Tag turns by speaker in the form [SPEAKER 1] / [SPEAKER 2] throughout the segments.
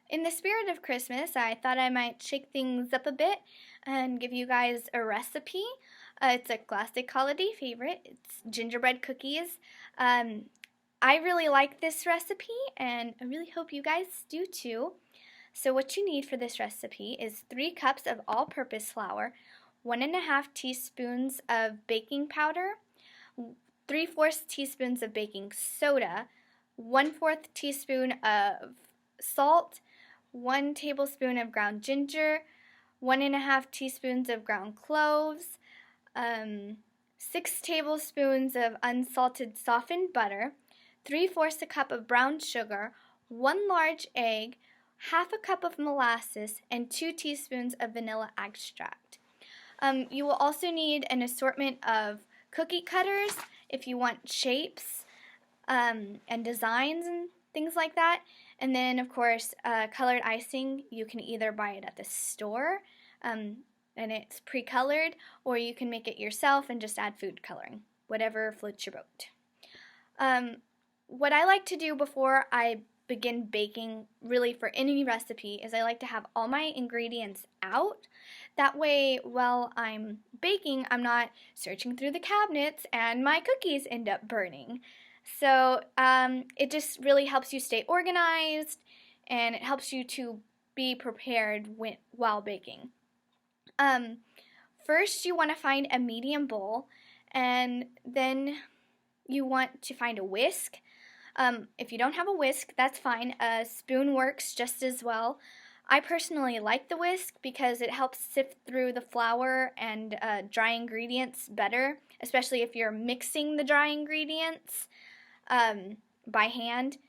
[SPEAKER 1] In the spirit of Christmas, I thought I might shake things up a bit and give you guys a recipe. It's a classic holiday favorite. It's gingerbread cookies. Um, I really like this recipe, and I really hope you guys do too. So what you need for this recipe is 3 cups of all-purpose flour, 1.5 teaspoons of baking powder, 3/4 teaspoons of baking soda, 1/4 teaspoon of salt, 1 tablespoon of ground ginger, 1.5 teaspoons of ground cloves, 6 tablespoons of unsalted softened butter, 3/4 a cup of brown sugar, 1 large egg, half a cup of molasses, and 2 teaspoons of vanilla extract. You will also need an assortment of cookie cutters if you want shapes and designs and things like that. And then, of course, colored icing. You can either buy it at the store and it's pre-colored, or you can make it yourself and just add food coloring, whatever floats your boat. What I like to do before I begin baking, really for any recipe, is I like to have all my ingredients out. That way, while I'm baking, I'm not searching through the cabinets and my cookies end up burning. So it just really helps you stay organized, and it helps you to be prepared while baking. First, you want to find a medium bowl, and then you want to find a whisk. If you don't have a whisk, that's fine. A spoon works just as well. I personally like the whisk because it helps sift through the flour and dry ingredients better, especially if you're mixing the dry ingredients by hand.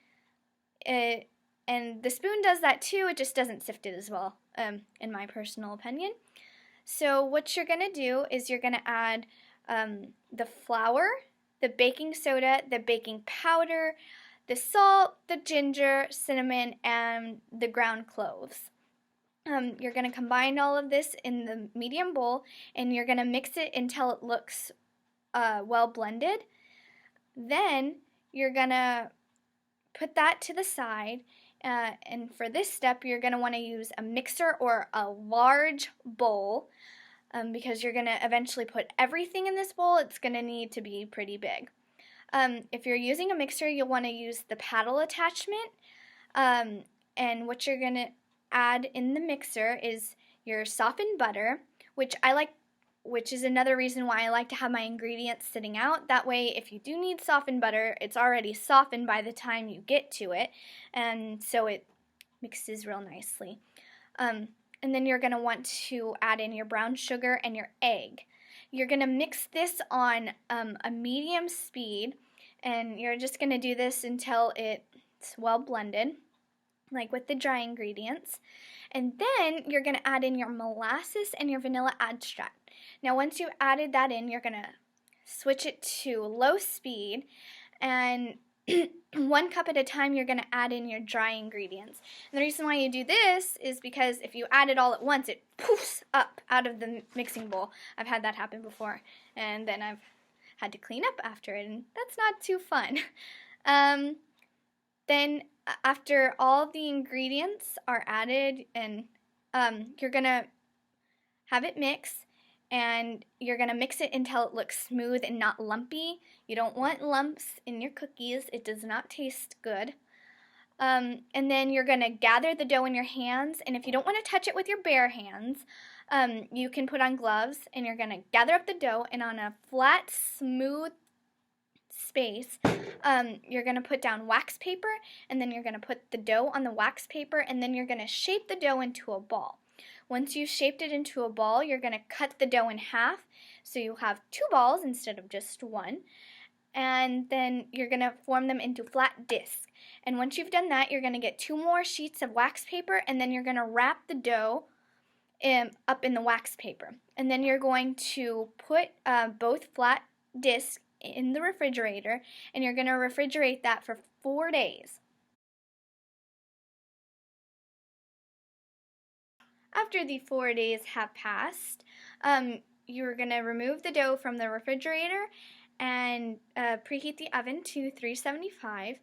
[SPEAKER 1] And the spoon does that too, it just doesn't sift it as well, in my personal opinion. So what you're going to do is you're going to add the flour, the baking soda, the baking powder, the salt, the ginger, cinnamon, and the ground cloves. You're going to combine all of this in the medium bowl, and you're going to mix it until it looks well blended. Then you're going to put that to the side, and for this step you're going to want to use a mixer or a large bowl, because you're going to eventually put everything in this bowl. It's going to need to be pretty big. If you're using a mixer, you'll want to use the paddle attachment, and what you're going to add in the mixer is your softened butter, which is another reason why I like to have my ingredients sitting out. That way, if you do need softened butter, it's already softened by the time you get to it, and so it mixes real nicely. And then you're going to want to add in your brown sugar and your egg. You're going to mix this on a medium speed, and you're just going to do this until it's well blended, like with the dry ingredients. And then you're going to add in your molasses and your vanilla extract. Now once you've added that in, you're going to switch it to low speed, and 1 cup at a time you're going to add in your dry ingredients. And the reason why you do this is because if you add it all at once, it poofs up out of the mixing bowl. I've had that happen before, and then I've had to clean up after it, and that's not too fun. Then after all the ingredients are added, and you're going to have it mix, and you're going to mix it until it looks smooth and not lumpy. You don't want lumps in your cookies. It does not taste good. And then you're going to gather the dough in your hands, and if you don't want to touch it with your bare hands, you can put on gloves, and you're going to gather up the dough, and on a flat, smooth space, you're going to put down wax paper, and then you're going to put the dough on the wax paper, and then you're going to shape the dough into a ball. Once you've shaped it into a ball, you're going to cut the dough in half, so you'll have 2 balls instead of just 1. And then you're going to form them into flat discs. And once you've done that, you're going to get 2 more sheets of wax paper, and then you're going to wrap the dough up in the wax paper. And then you're going to put both flat discs in the refrigerator, and you're going to refrigerate that for 4 days. After the 4 days have passed, you're going to remove the dough from the refrigerator and preheat the oven to 375.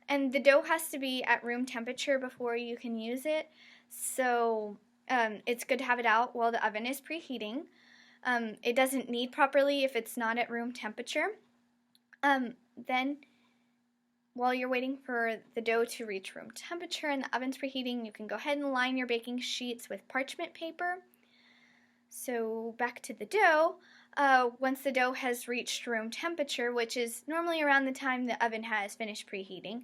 [SPEAKER 1] And the dough has to be at room temperature before you can use it. So it's good to have it out while the oven is preheating. It doesn't knead properly if it's not at room temperature. Then while you're waiting for the dough to reach room temperature and the oven's preheating, you can go ahead and line your baking sheets with parchment paper. So back to the dough. Once the dough has reached room temperature, which is normally around the time the oven has finished preheating,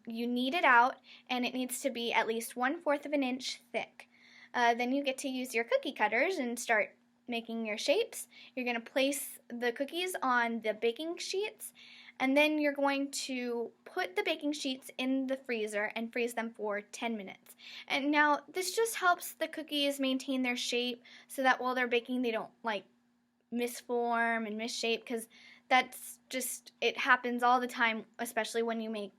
[SPEAKER 1] you knead it out, and it needs to be at least 1/4 of an inch thick. Then you get to use your cookie cutters and start making your shapes. You're going to place the cookies on the baking sheets, and then you're going to put the baking sheets in the freezer and freeze them for 10 minutes. And now this just helps the cookies maintain their shape so that while they're baking they don't like misform and misshape, because that's just, it happens all the time, especially when you make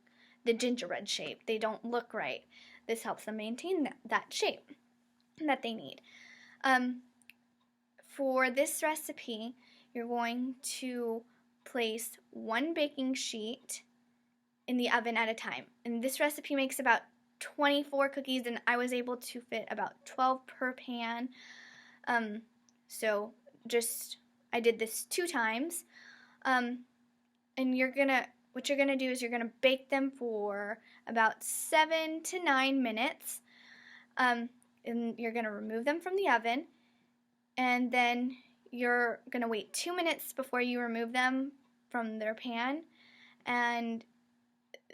[SPEAKER 1] the gingerbread shape. They don't look right. This helps them maintain that shape that they need. For this recipe, you're going to place 1 baking sheet in the oven at a time. And this recipe makes about 24 cookies, and I was able to fit about 12 per pan. So I did this 2 times. And what you're gonna do is you're gonna bake them for about 7 to 9 minutes. And you're gonna remove them from the oven, and then you're gonna wait 2 minutes before you remove them from their pan, and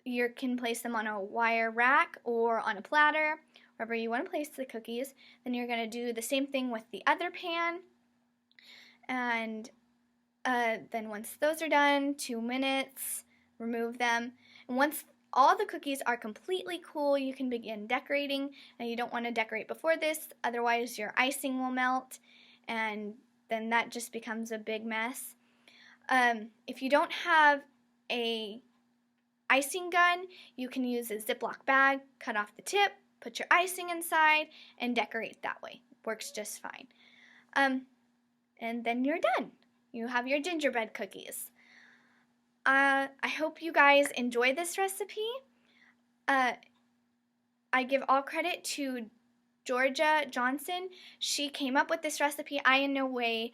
[SPEAKER 1] you can place them on a wire rack or on a platter, wherever you want to place the cookies. Then you're going to do the same thing with the other pan, and then once those are done, 2 minutes, remove them. And once all the cookies are completely cool, you can begin decorating. Now you don't want to decorate before this, otherwise your icing will melt, and then that just becomes a big mess. If you don't have a icing gun, you can use a Ziploc bag, cut off the tip, put your icing inside, and decorate that way. Works just fine. And then you're done. You have your gingerbread cookies. I hope you guys enjoy this recipe. I give all credit to Georgia Johnson. She came up with this recipe. I in no way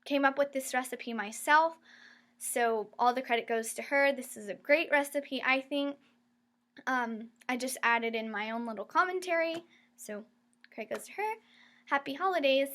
[SPEAKER 1] came up with this recipe myself, so all the credit goes to her. This is a great recipe, I think. I just added in my own little commentary, so credit goes to her. Happy holidays!